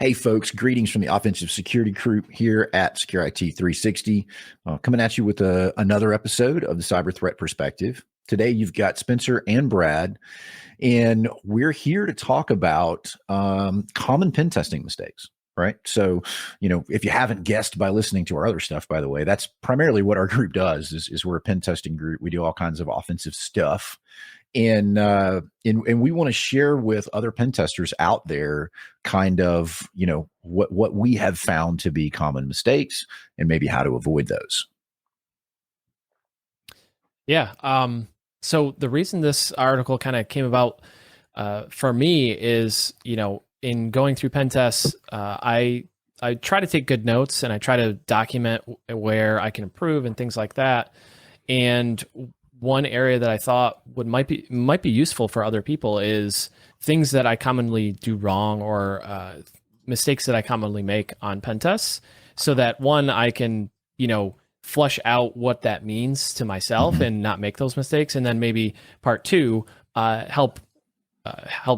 Hey, folks, greetings from the Offensive Security Group here at Secure IT 360. Coming at you with another episode of the Cyber Threat Perspective. Today, you've got Spencer and Brad, and we're here to talk about common pen testing mistakes, right? So, if you haven't guessed by listening to our other stuff, by the way, that's primarily what our group does is we're a pen testing group. We do all kinds of offensive stuff. And we want to share with other pen testers out there kind of, what we have found to be common mistakes and maybe how to avoid those. Yeah. So the reason this article kind of came about for me is, in going through pen tests, I try to take good notes and I try to document where I can improve and things like that. And one area that I thought might be useful for other people is things that I commonly do wrong or mistakes that I commonly make on pen tests, so that one, I can, flush out what that means to myself and not make those mistakes. And then maybe part two, help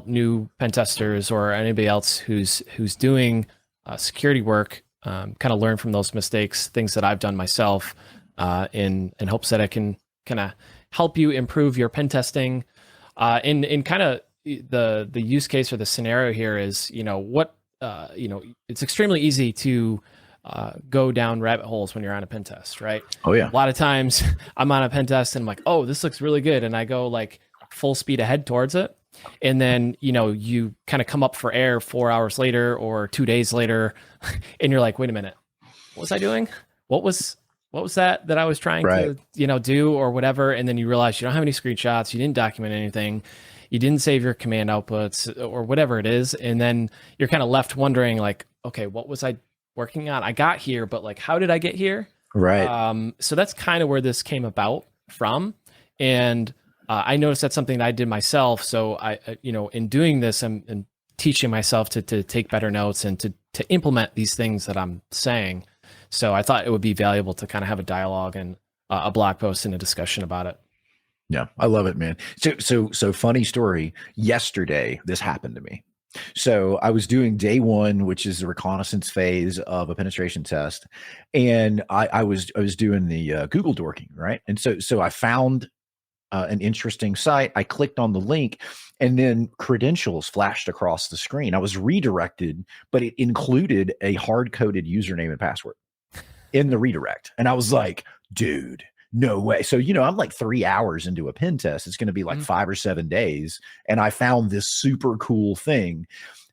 new pen testers or anybody else who's doing security work, kind of learn from those mistakes, things that I've done myself, in hopes that I can kind of help you improve your pen testing. In kind of the use case or the scenario here is, it's extremely easy to go down rabbit holes when you're on a pen test, right? Oh yeah. A lot of times I'm on a pen test and I'm like, oh, this looks really good. And I go like full speed ahead towards it. And then, you kind of come up for air 4 hours later or 2 days later, and you're like, wait a minute, what was I doing? What was that I was trying to, do or whatever? And then you realize you don't have any screenshots, you didn't document anything, you didn't save your command outputs or whatever it is. And then you're kind of left wondering like, okay, what was I working on? I got here, but like, how did I get here? Right. So that's kind of where this came about from. And I noticed that's something that I did myself. So I in doing this, I'm teaching myself to take better notes and to implement these things that I'm saying. So I thought it would be valuable to kind of have a dialogue and a blog post and a discussion about it. Yeah, I love it, man. So funny story. Yesterday, this happened to me. So I was doing day one, which is the reconnaissance phase of a penetration test, and I was doing the Google dorking, right? And so I found an interesting site. I clicked on the link, and then credentials flashed across the screen. I was redirected, but it included a hard-coded username and password in the redirect. And I was like, dude, no way. So, I'm like 3 hours into a pen test. It's going to be like 5 or 7 days. And I found this super cool thing.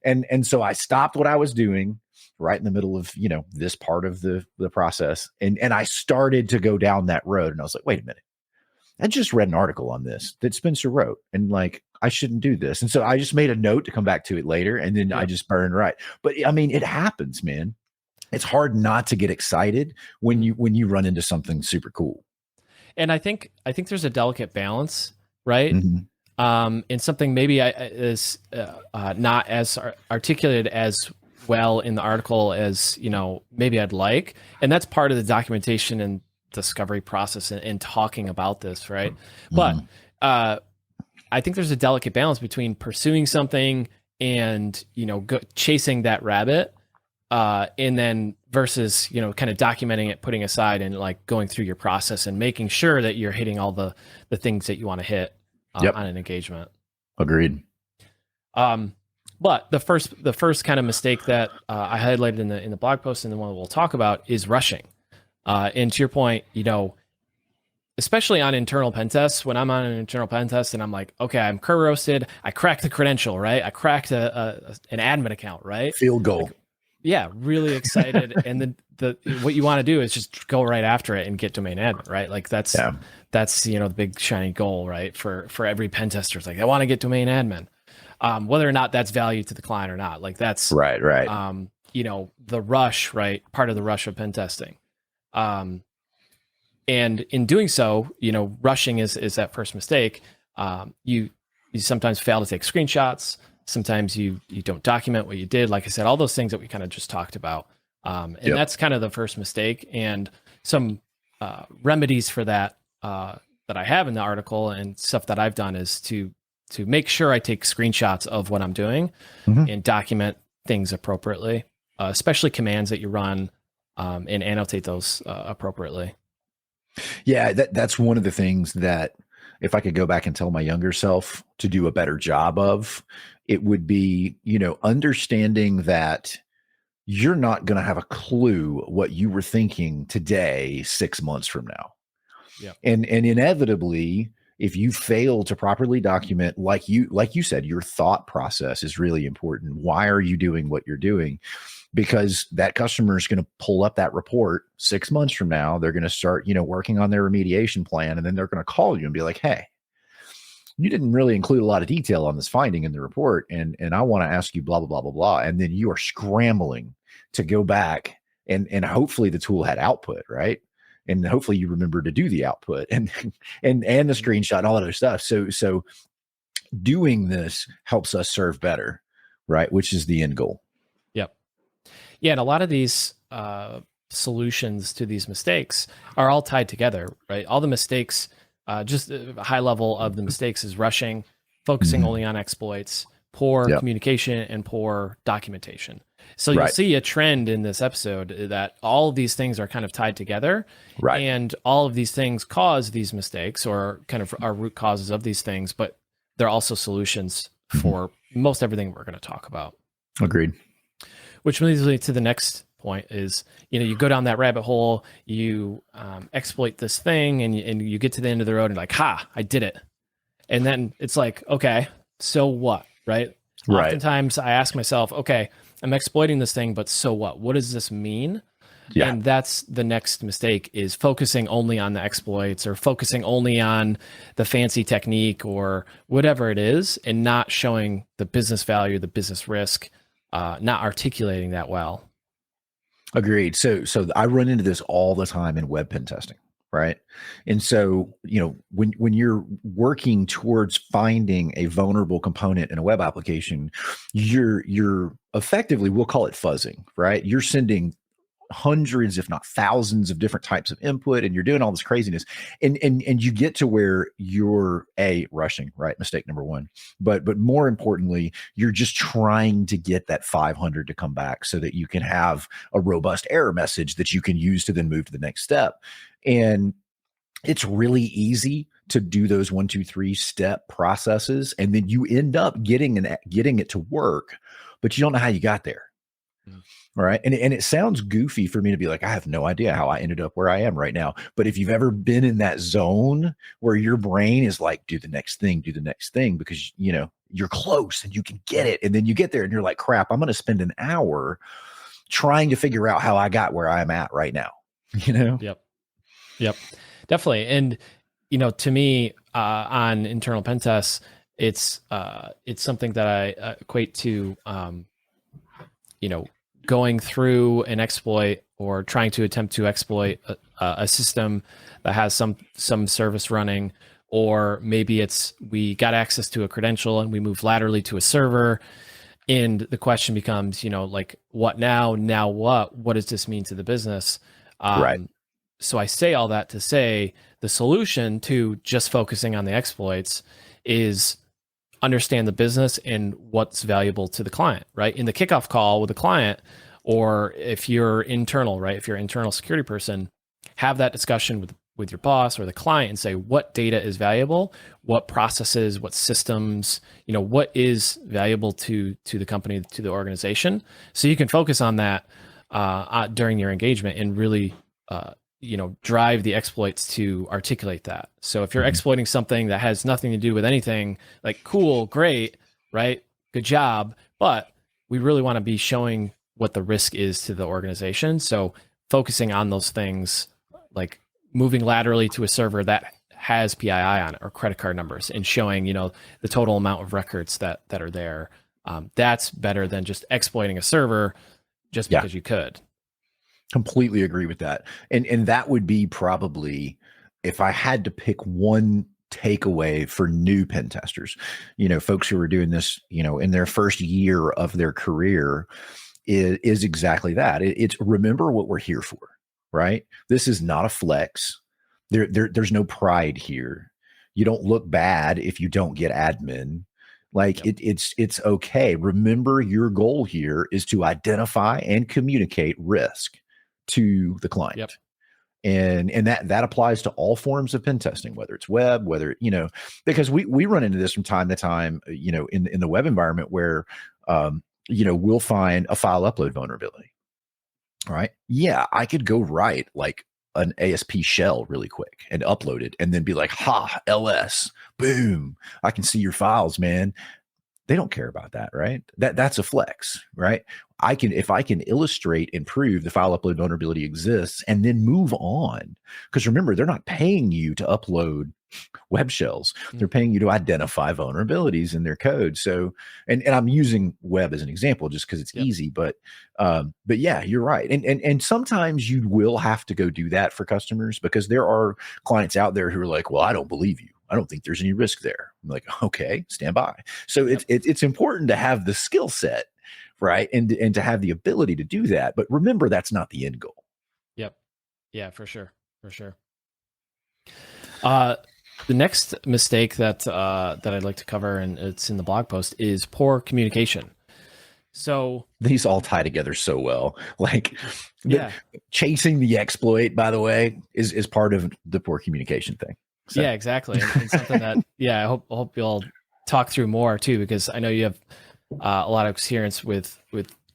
And so I stopped what I was doing right in the middle of, this part of the process. And I started to go down that road. And I was like, wait a minute. I just read an article on this that Spencer wrote, and like, I shouldn't do this. And so I just made a note to come back to it later. And then I just burned right. But I mean, it happens, man. It's hard not to get excited when you run into something super cool. And I think there's a delicate balance, right? Mm-hmm. And something maybe is not as articulated as well in the article as maybe I'd like, and that's part of the documentation and discovery process and talking about this, right? Mm-hmm. But I think there's a delicate balance between pursuing something and chasing that rabbit. And then versus, kind of documenting it, putting aside and like going through your process and making sure that you're hitting all the things that you want to hit on an engagement. Agreed. But the first kind of mistake that I highlighted in the blog post and the one that we'll talk about is rushing. And to your point, especially on internal pen tests, when I'm on an internal pen test and I'm like, okay, I'm cur roasted, I cracked the credential, right? I cracked an admin account, right? Field goal. Like, yeah, really excited. And the what you want to do is just go right after it and get domain admin, right? Like that's the big shiny goal, right? For every pen tester, it's like, I want to get domain admin. Whether or not that's value to the client or not, like that's right. The rush, right? Part of the rush of pen testing. And in doing so, rushing is that first mistake. You sometimes fail to take screenshots. Sometimes you don't document what you did. Like I said, all those things that we kind of just talked about. And that's kind of the first mistake. And some remedies for that that I have in the article and stuff that I've done is to make sure I take screenshots of what I'm doing and document things appropriately, especially commands that you run, and annotate those appropriately. Yeah, that's one of the things that if I could go back and tell my younger self to do a better job of, it would be, understanding that you're not going to have a clue what you were thinking today 6 months from now. Yeah. And inevitably, if you fail to properly document, like you said, your thought process is really important. Why are you doing what you're doing? Because that customer is going to pull up that report 6 months from now. They're going to start, working on their remediation plan, and then they're going to call you and be like, "Hey, you didn't really include a lot of detail on this finding in the report, and I want to ask you blah blah blah blah blah." And then you are scrambling to go back, and hopefully the tool had output, right? And hopefully you remember to do the output and the screenshot and all that other stuff. So doing this helps us serve better, right? Which is the end goal. Yep. Yeah, and a lot of these solutions to these mistakes are all tied together, right? All the mistakes, just a high level of the mistakes is rushing, focusing only on exploits, poor communication, and poor documentation. So you'll see a trend in this episode that all of these things are kind of tied together, and all of these things cause these mistakes, or kind of are root causes of these things, but they're also solutions for most everything we're going to talk about. Agreed. Which leads me to the next point is, you go down that rabbit hole, you exploit this thing, and you get to the end of the road and like, I did it. And then it's like, okay, so what, right? Oftentimes I ask myself, okay, I'm exploiting this thing, but so what? What does this mean? Yeah. And that's the next mistake, is focusing only on the exploits, or focusing only on the fancy technique or whatever it is, and not showing the business value, the business risk, not articulating that well. Agreed. So I run into this all the time in web pen testing, right? And so, when you're working towards finding a vulnerable component in a web application, you're effectively, we'll call it fuzzing, right? You're sending hundreds, if not thousands, of different types of input, and you're doing all this craziness, and you get to where you're rushing, right? Mistake number one. But more importantly, you're just trying to get that 500 to come back so that you can have a robust error message that you can use to then move to the next step. And it's really easy to do those 1, 2, 3 step processes, and then you end up getting it to work, but you don't know how you got there. All right. And it sounds goofy for me to be like, I have no idea how I ended up where I am right now. But if you've ever been in that zone where your brain is like, do the next thing, because, you're close and you can get it. And then you get there and you're like, crap, I'm going to spend an hour trying to figure out how I got where I'm at right now. Yep. Definitely. And, to me, on internal pen tests, it's something that I equate to, going through an exploit, or trying to attempt to exploit a system that has some service running, or maybe it's we got access to a credential and we move laterally to a server, and the question becomes, like, what now? Now what? What does this mean to the business? Right. So I say all that to say the solution to just focusing on the exploits is understand the business and what's valuable to the client, right? In the kickoff call with the client, or if you're internal, right? If you're an internal security person, have that discussion with your boss or the client and say, what data is valuable, what processes, what systems, what is valuable to the company, to the organization. So you can focus on that during your engagement, and really, drive the exploits to articulate that. So if you're exploiting something that has nothing to do with anything, like, cool, great, right? Good job. But we really want to be showing what the risk is to the organization. So focusing on those things, like moving laterally to a server that has PII on it, or credit card numbers, and showing, the total amount of records that are there. That's better than just exploiting a server just because you could. Completely agree with that. And that would be probably, if I had to pick one takeaway for new pen testers, folks who are doing this, in their first year of their career, is exactly that. It's remember what we're here for, right? This is not a flex. There's no pride here. You don't look bad if you don't get admin. Like Yep. it's okay. Remember, your goal here is to identify and communicate risk to the Yep. client. And that applies to all forms of pen testing, whether it's web, whether, because we run into this from time to time, in the web environment where we'll find a file upload vulnerability. Right. Yeah, I could go write like an ASP shell really quick and upload it and then be like, ha, LS, boom, I can see your files, man. They don't care about that, right? That's a flex, right? If I can illustrate and prove the file upload vulnerability exists and then move on. Because remember, they're not paying you to upload web shells. They're Mm. paying you to identify vulnerabilities in their code. So, and I'm using web as an example just because it's Yep. easy, but yeah, you're right. And sometimes you will have to go do that for customers because there are clients out there who are like, well, I don't believe you. I don't think there's any risk there. I'm like, okay, stand by. So Yep. it's important to have the skill set, right, and to have the ability to do that. But remember, that's not the end goal. Yep. Yeah, for sure. For sure. Uh, the next mistake that I'd like to cover, and it's in the blog post, is poor communication. So These all tie together so well. Like yeah, chasing the exploit, by the way, is part of the poor communication thing. So. yeah, exactly, and something that I hope you'll talk through more too, because I know you have a lot of experience with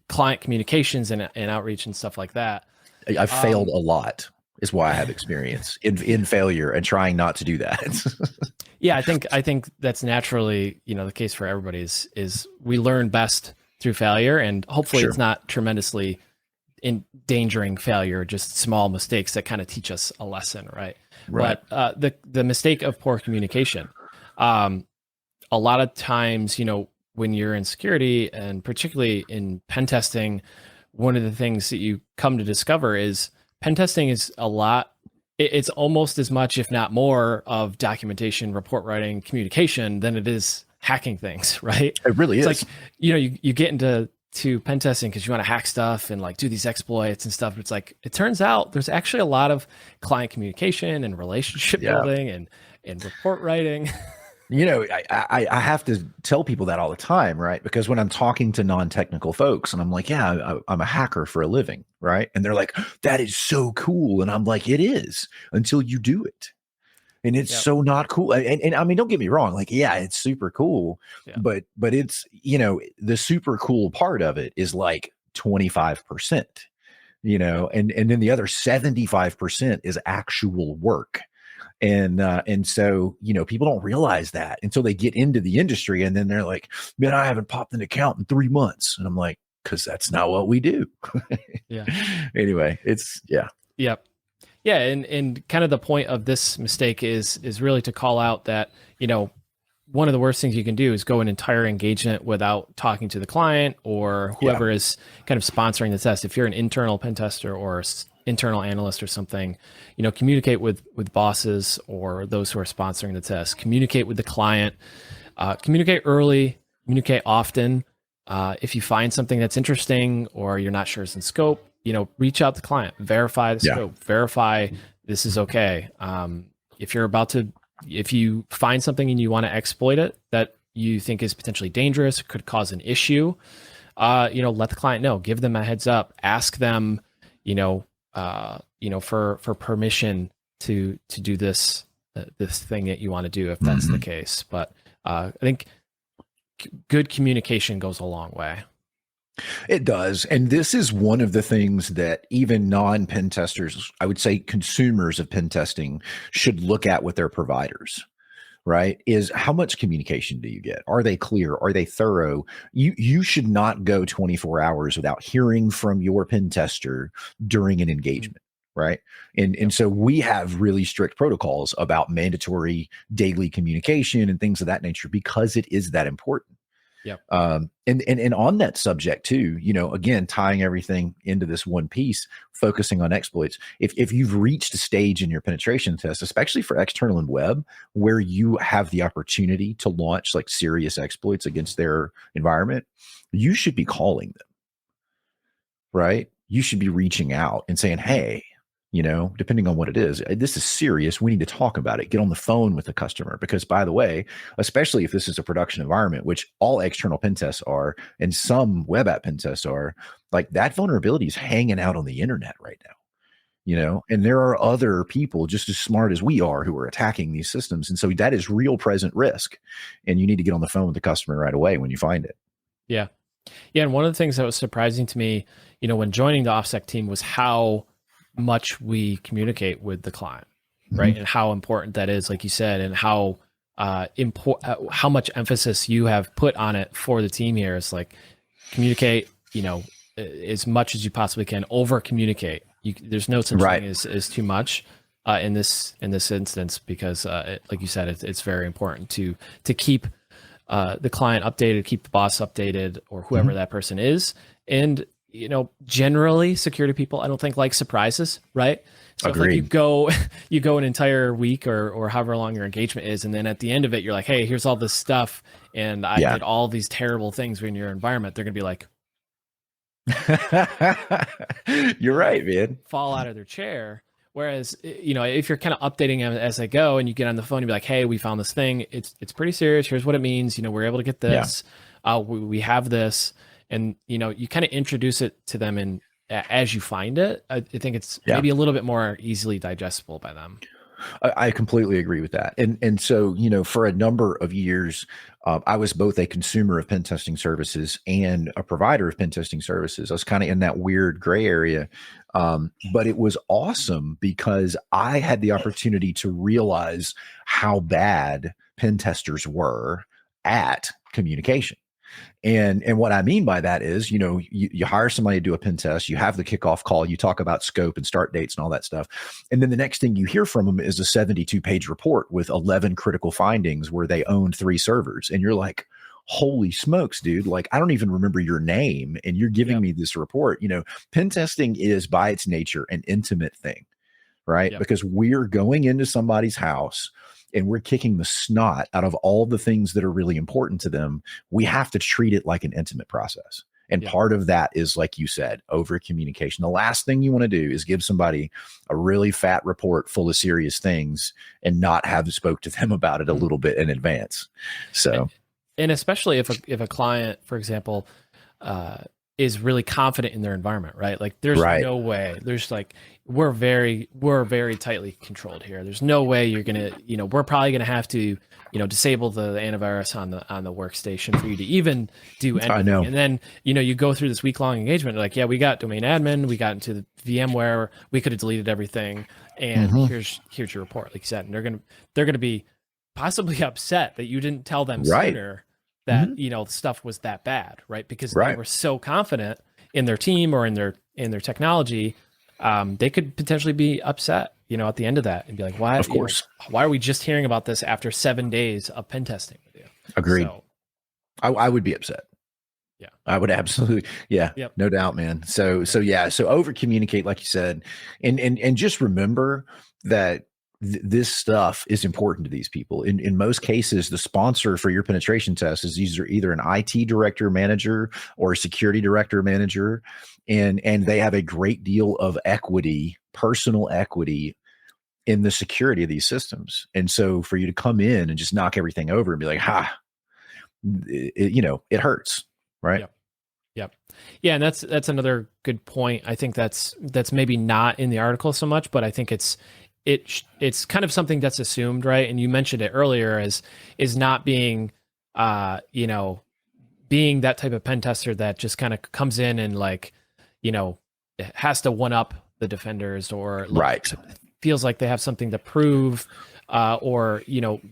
client communications and outreach and stuff like that. I've failed a lot is why I have experience in failure and trying not to do that. Yeah, I think that's naturally, the case for everybody is we learn best through failure, and hopefully Sure. it's not tremendously endangering failure, just small mistakes that kind of teach us a lesson, right? Right. But the mistake of poor communication, a lot of times, when you're in security and particularly in pen testing, one of the things that you come to discover is pen testing is a lot. It's almost as much, if not more, of documentation, report writing, communication than it is hacking things, right? It really It's is. like, you get into pen testing because you want to hack stuff and like do these exploits and stuff. It's like, it turns out there's actually a lot of client communication and relationship building and report writing. I have to tell people that all the time, right? Because when I'm talking to non-technical folks and I'm like, yeah, I'm a hacker for a living, right? And they're like, that is so cool. And I'm like, it is until you do it. And it's Yep. so not cool. And I mean, don't get me wrong. Like, yeah, it's super cool, Yeah. but it's, the super cool part of it is like 25%, and then the other 75% is actual work. And so, people don't realize that until they get into the industry. And then they're like, man, I haven't popped an account in 3 months. And I'm like, because that's not what we do. Yeah. Anyway, yeah. Yep. Yeah, and kind of the point of this mistake is really to call out that, one of the worst things you can do is go an entire engagement without talking to the client or whoever is kind of sponsoring the test. If you're an internal pen tester or internal analyst or something, communicate with bosses or those who are sponsoring the test. Communicate with the client. Communicate early. Communicate often. If you find something that's interesting or you're not sure is in scope, reach out to the client, verify the scope, verify this is okay. If you find something and you want to exploit it that you think is potentially dangerous, could cause an issue, let the client know, give them a heads up, ask them, for permission to do this thing that you want to do if that's the case. But I think good communication goes a long way. It does. And this is one of the things that even non-pen testers, I would say consumers of pen testing, should look at with their providers, right? Is how much communication do you get? Are they clear? Are they thorough? You should not go 24 hours without hearing from your pen tester during an engagement. Right. And so we have really strict protocols about mandatory daily communication and things of that nature because it is that important. Yep. And on that subject too, again, tying everything into this one piece, focusing on exploits. If you've reached a stage in your penetration test, especially for external and web, where you have the opportunity to launch like serious exploits against their environment, you should be calling them, right? You should be reaching out and saying, hey, depending on what it is. This is serious. We need to talk about it. Get on the phone with the customer because, by the way, especially if this is a production environment, which all external pen tests are, and some web app pen tests are, like that vulnerability is hanging out on the internet right now. And there are other people just as smart as we are who are attacking these systems. And so that is real present risk. And you need to get on the phone with the customer right away when you find it. Yeah. Yeah. And one of the things that was surprising to me, when joining the OffSec team was how much we communicate with the client, right? Mm-hmm. And how important that is, like you said, and how how much emphasis you have put on it for the team here. It's like communicate, as much as you possibly can, over communicate. There's no such thing as too much in this instance, because like you said, it's very important to keep the client updated, keep the boss updated, or whoever that person is. And generally security people, I don't think like surprises, right? So if like you go an entire week or however long your engagement is, and then at the end of it, you're like, hey, here's all this stuff, and I did all these terrible things in your environment. They're gonna be like, you're right, man. Fall out of their chair. Whereas, if you're kind of updating them as they go, and you get on the phone, and be like, hey, we found this thing. It's pretty serious. Here's what it means. We're able to get this. We have this. And, you kind of introduce it to them and as you find it. I think it's maybe a little bit more easily digestible by them. I completely agree with that. And so, for a number of years, I was both a consumer of pen testing services and a provider of pen testing services. I was kind of in that weird gray area. But it was awesome because I had the opportunity to realize how bad pen testers were at communication. And what I mean by that is, you hire somebody to do a pen test, you have the kickoff call, you talk about scope and start dates and all that stuff. And then the next thing you hear from them is a 72-page report with 11 critical findings where they owned 3 servers. And you're like, holy smokes, dude. Like, I don't even remember your name. And you're giving me this report. Pen testing is by its nature an intimate thing, right? Because we're going into somebody's house and we're kicking the snot out of all the things that are really important to them. We have to treat it like an intimate process. And part of that is, like you said, over communication. The last thing you want to do is give somebody a really fat report full of serious things and not have spoke to them about it a little bit in advance. So, and especially if a client, for example, is really confident in their environment, right? Like there's no way. There's like we're very tightly controlled here. There's no way you're gonna, we're probably gonna have to, disable the antivirus on the workstation for you to even do anything. I know. And then, you go through this week-long engagement, like, yeah, we got domain admin, we got into the VMware, we could have deleted everything, and here's your report, like you said. And they're gonna be possibly upset that you didn't tell them sooner that stuff was that bad, right? Because they were so confident in their team or in their technology, they could potentially be upset, at the end of that and be like, why? Of course, why are we just hearing about this after 7 days of pen testing with you? Agreed. So, I would be upset. Yeah, I would absolutely. Yeah, no doubt, man. So over communicate, like you said, and just remember that this stuff is important to these people. In most cases, the sponsor for your penetration test is either an IT director manager or a security director manager. And they have a great deal of equity, personal equity in the security of these systems. And so for you to come in and just knock everything over and be like, it hurts. Right. Yep. Yeah. And that's another good point. I think that's maybe not in the article so much, but I think it's kind of something that's assumed, right? And you mentioned it earlier is not being, being that type of pen tester that just kind of comes in and like, has to one up the defenders or feels like they have something to prove, or,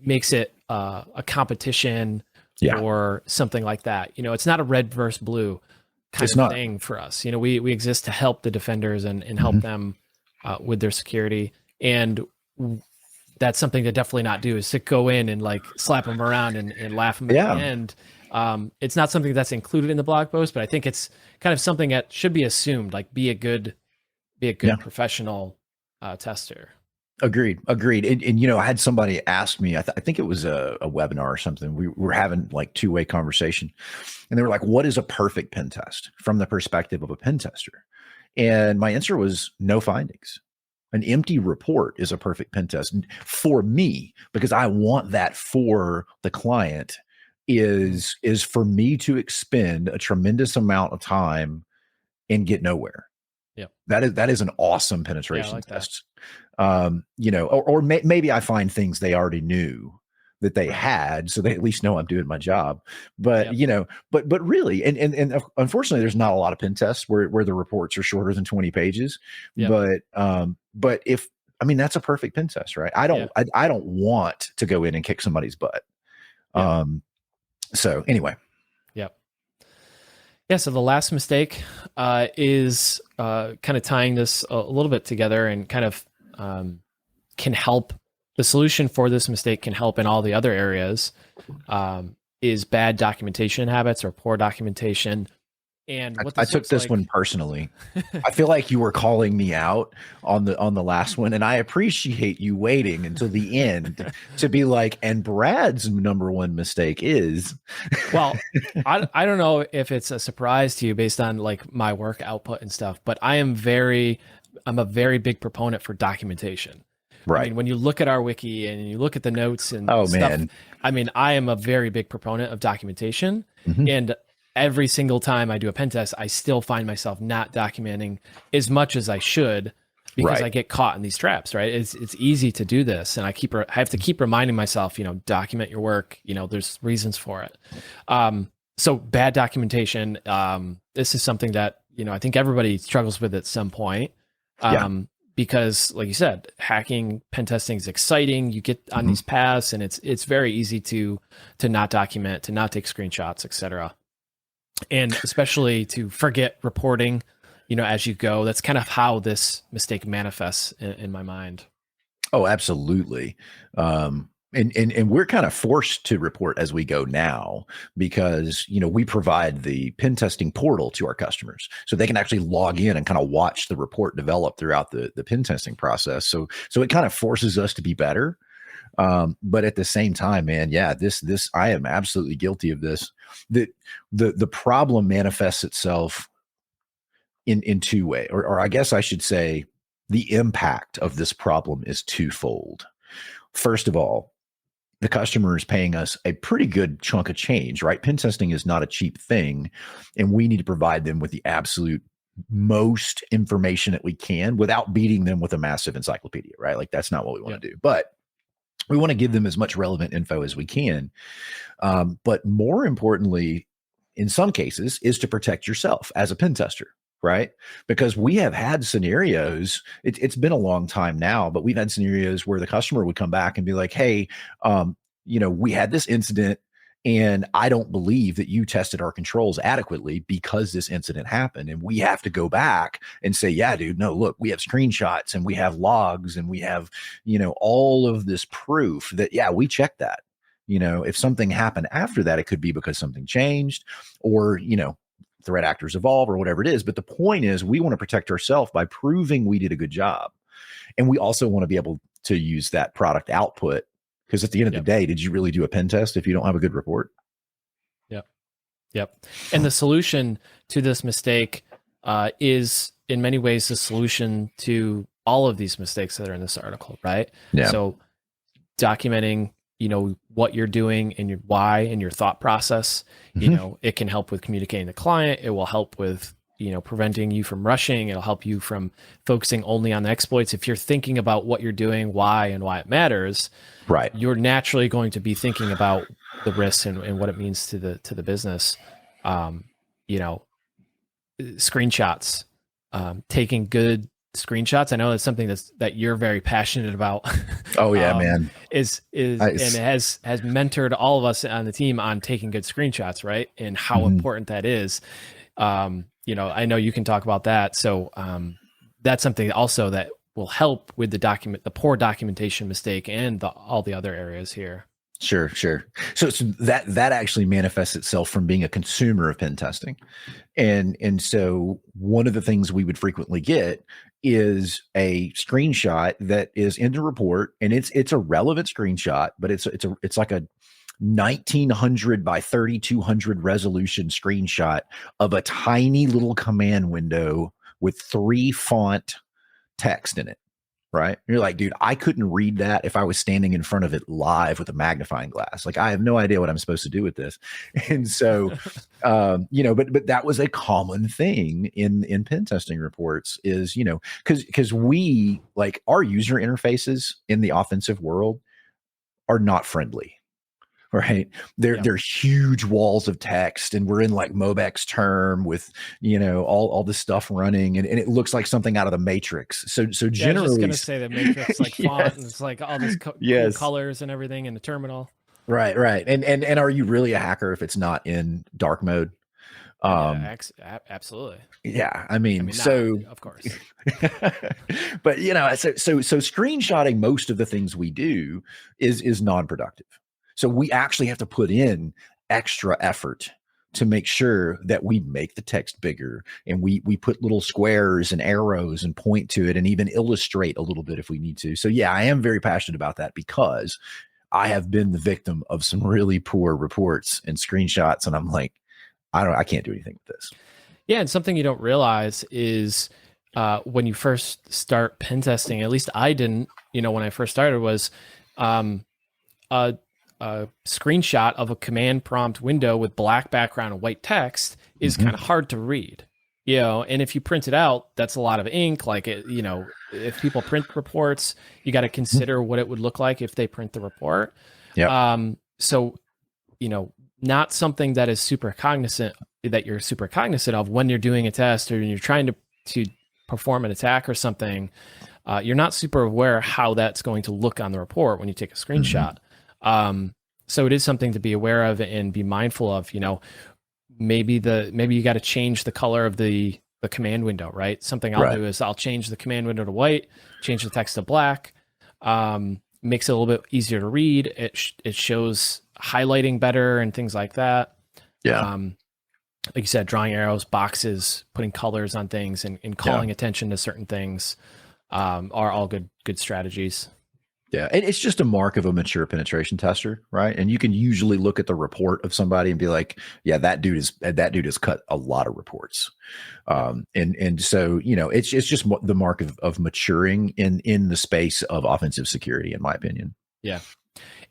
makes it a competition or something like that. It's not a red versus blue kind of thing for us. We exist to help the defenders and help them with their security. And that's something to definitely not do, is to go in and like slap them around and laugh them at the end. It's not something that's included in the blog post, but I think it's kind of something that should be assumed, like be a good professional tester. Agreed. And I had somebody ask me, I think it was a webinar or something. We were having like two-way conversation, and they were like, what is a perfect pen test from the perspective of a pen tester? And my answer was no findings. An empty report is a perfect pen test for me, because I want that for the client, Mhm. is for me to expend a tremendous amount of time and get nowhere. Yep. That is an awesome Yeah, I penetration like that. test. Or maybe I find things they already knew that they Right. had, so they at least know I'm doing my job. But Yep. but really, and unfortunately, there's not a lot of pen tests where the reports are shorter than 20 pages. Yep. But if I mean that's a perfect pen test, right? I Yeah. don't I don't want to go in and kick somebody's butt. Yep. So anyway, Yep. Yeah. So the last mistake is kind of tying this a little bit together and kind of can help. The solution for this mistake can help in all the other areas. Is bad documentation habits or poor documentation. And what I this took looks this one like. personally. I feel like you were calling me out on the last one, and I appreciate you waiting until the end to be like, and Brad's number one mistake is. Well, I don't know if it's a surprise to you based on like my work output and stuff, but I'm a very big proponent for documentation. I Right. mean, when you look at our wiki and you look at the notes and Oh stuff, man. I mean, I am a very big proponent of documentation. Mhm. And every single time I do a pen test, I still find myself not documenting as much as I should because Right. I get caught in these traps, right? It's easy to do this. And I have to keep reminding myself, document your work, there's reasons for it. So bad documentation, this is something that, I think everybody struggles with at some point. Yeah. Because like you said, hacking pen testing is exciting. You get on Mhm. these paths and it's very easy to not document, to not take screenshots, etc. And especially to forget reporting, as you go. That's kind of how this mistake manifests in my mind. Oh, absolutely. And we're kind of forced to report as we go now because we provide the pen testing portal to our customers, so they can actually log in and kind of watch the report develop throughout the pen testing process. So it kind of forces us to be better. But at the same time, man, yeah, this I am absolutely guilty of this. The the problem manifests itself in two ways, or I guess I should say the impact of this problem is twofold. First of all, the customer is paying us a pretty good chunk of change, right? Pen testing is not a cheap thing, and we need to provide them with the absolute most information that we can without beating them with a massive encyclopedia, right? Like that's not what we want Yep. to do. But we want to give them as much relevant info as we can. But more importantly, in some cases, is to protect yourself as a pen tester, right? Because we have had scenarios, it's been a long time now, but we've had scenarios where the customer would come back and be like, hey, we had this incident and I don't believe that you tested our controls adequately because this incident happened. And we have to go back and say, yeah, dude, no, look, we have screenshots and we have logs and we have, all of this proof that, yeah, we checked that. If something happened after that, it could be because something changed or, threat actors evolve or whatever it is. But the point is, we want to protect ourselves by proving we did a good job. And we also want to be able to use that product output because at the end of the Yep. day, did you really do a pen test if you don't have a good report? Yep. Yep. And the solution to this mistake is in many ways the solution to all of these mistakes that are in this article, right? Yeah. So documenting, what you're doing and your why and your thought process, Mhm. it can help with communicating the client. It will help with, preventing you from rushing. It'll help you from focusing only on the exploits. If you're thinking about what you're doing, why, and why it matters, Right. you're naturally going to be thinking about the risks and what it means to the business. Um, you know, Screenshots, taking good screenshots. I know that's something that you're very passionate about. Oh yeah, um, man. is and it has mentored all of us on the team on taking good screenshots, right? And how Mhm. important that is. I know you can talk about that. So that's something also that will help with the poor documentation mistake and all the other areas here. Sure, sure. So that actually manifests itself from being a consumer of pen testing. And so one of the things we would frequently get is a screenshot that is in the report, and it's a relevant screenshot, but it's like a 1900 by 3200 resolution screenshot of a tiny little command window with 3 font text in it. right? You're like, dude, I couldn't read that if I was standing in front of it live with a magnifying glass. Like, I have no idea what I'm supposed to do with this. And so, but that was a common thing in pen testing reports is, because we like our user interfaces in the offensive world are not friendly, right? Yep. They're huge walls of text, and we're in like Mobex term with all this stuff running, and it looks like something out of the Matrix. So Yeah, I was just generally, gonna say the Matrix like font, and yes, it's like all this cool yes, colors and everything in the terminal. right. And are you really a hacker if it's not in dark mode? Yeah, absolutely. Yeah, I I mean, mean, not so of course. but so screenshotting most of the things we do is non-productive. So we actually have to put in extra effort to make sure that we make the text bigger, and we put little squares and arrows and point to it and even illustrate a little bit if we need to. So yeah, I am very passionate about that because I have been the victim of some really poor reports and screenshots, and I'm like, I can't do anything with this. Yeah, and something you don't realize is when you first start pen testing, at least I didn't, when I first started, was a, a screenshot of a command prompt window with black background and white text is kind of hard to read. And if you print it out, that's a lot of ink. Like, if people print reports, you got to consider what it would look like if they print the report. Yeah. So, not something that you're super cognizant of when you're doing a test or you're trying to perform an attack or something. You're not super aware how that's going to look on the report when you take a screenshot. So it is something to be aware of and be mindful of. Maybe you got to change the color of the command window, right? Something I'll do is I'll change the command window to white, change the text to black. Makes it a little bit easier to read. It shows highlighting better and things like that. Yeah. Like you said, drawing arrows, boxes, putting colors on things, and calling attention to certain things are all good strategies. Yeah, and it's just a mark of a mature penetration tester, right? And you can usually look at the report of somebody and be like, "Yeah, that dude has cut a lot of reports," and so it's just the mark of maturing in the space of offensive security, in my opinion. Yeah,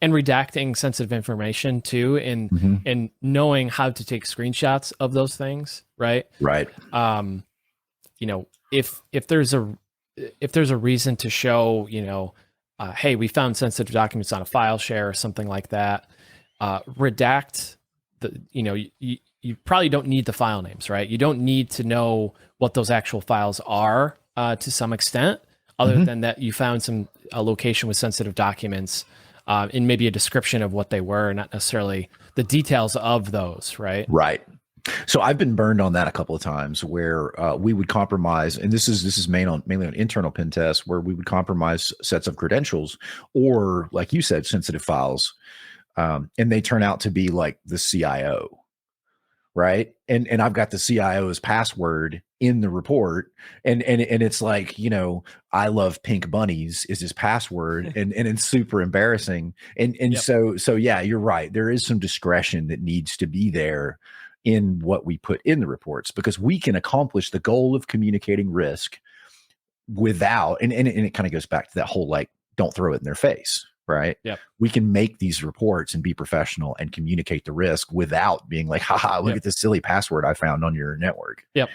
and redacting sensitive information too, and and knowing how to take screenshots of those things, right? Right. If there's a reason to show, hey, we found sensitive documents on a file share or something like that, redact you probably don't need the file names, right? You don't need to know what those actual files are to some extent, other than that you found a location with sensitive documents and maybe a description of what they were, not necessarily the details of those, right? Right. So I've been burned on that a couple of times where we would compromise, and this is mainly on internal pen tests, where we would compromise sets of credentials or, like you said, sensitive files, and they turn out to be like the CIO, right? And I've got the CIO's password in the report, and it's like, I love pink bunnies is his password, and it's super embarrassing, and Yep. so yeah, you're right. There is some discretion that needs to be there in what we put in the reports, because we can accomplish the goal of communicating risk without, and it kind of goes back to that whole, like, don't throw it in their face, right? Yep. We can make these reports and be professional and communicate the risk without being like, haha, look at this silly password I found on your network. Yep.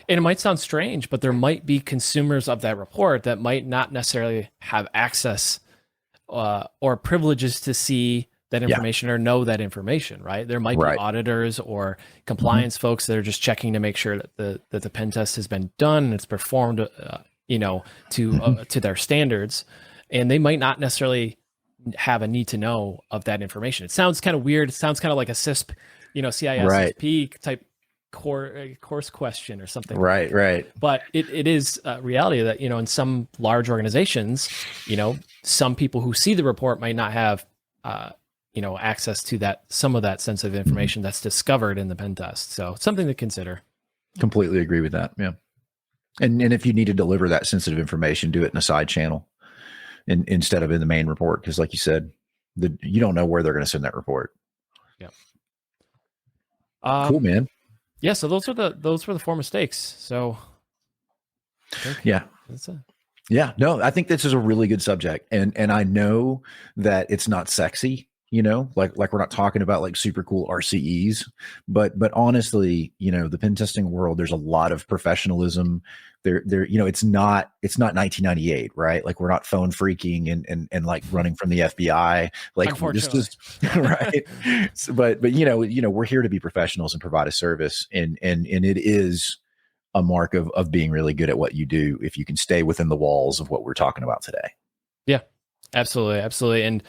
And it might sound strange, but there might be consumers of that report that might not necessarily have access or privileges to see that information or know that information, right? There might be auditors or compliance folks that are just checking to make sure that the pen test has been done and it's performed, to their standards, and they might not necessarily have a need to know of that information. It sounds kind of weird. It sounds kind of like a CISP, CISSP type course question or something. Right. But it is a reality that, in some large organizations, some people who see the report might not have, access to some of that sensitive information that's discovered in the pen test. So it's something to consider. Completely agree with that. Yeah. And if you need to deliver that sensitive information, do it in a side channel instead of in the main report. Because like you said, you don't know where they're going to send that report. Yeah. Cool, man. Yeah. So those were the 4 mistakes. So yeah, that's it. Yeah, no, I think this is a really good subject, and I know that it's not sexy, like we're not talking about like super cool RCEs, but honestly, the pen testing world, there's a lot of professionalism. It's not 1998, right? Like we're not phone freaking and like running from the FBI. Like this Unfortunately. is right. So, but we're here to be professionals and provide a service, and it is a mark of being really good at what you do if you can stay within the walls of what we're talking about today. Yeah, absolutely, absolutely. And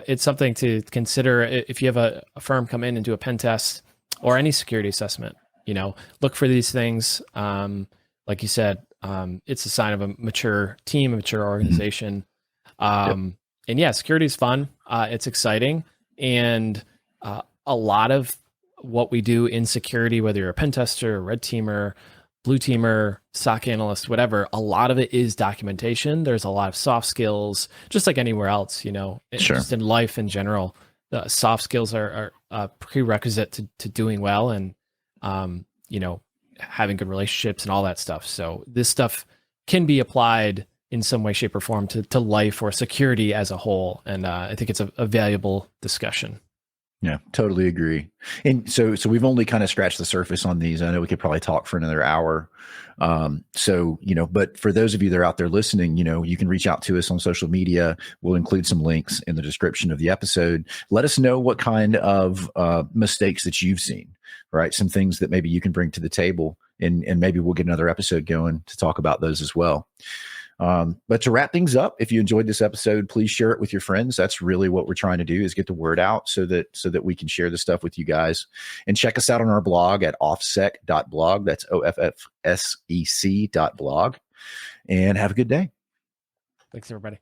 it's something to consider if you have a firm come in and do a pen test or any security assessment. Look for these things. Like you said, it's a sign of a mature team, a mature Mhm. organization. Yep. And yeah, security is fun. It's exciting, and a lot of what we do in security, whether you're a pen tester, a red teamer, blue teamer, SOC analyst, whatever, a lot of it is documentation. There's a lot of soft skills, just like anywhere else, Sure. just in life in general. The soft skills are a prerequisite to doing well and, um, you know, having good relationships and all that stuff. So this stuff can be applied in some way, shape, or form to life or security as a whole. And I think it's a valuable discussion. Yeah, totally agree. And so we've only kind of scratched the surface on these. I know we could probably talk for another hour. But for those of you that are out there listening, you can reach out to us on social media. We'll include some links in the description of the episode. Let us know what kind of mistakes that you've seen, right? Some things that maybe you can bring to the table, and maybe we'll get another episode going to talk about those as well. But to wrap things up, if you enjoyed this episode, please share it with your friends. That's really what we're trying to do, is get the word out so that we can share this stuff with you guys. And check us out on our blog at offsec.blog. That's OFFSEC.blog. And have a good day. Thanks, everybody.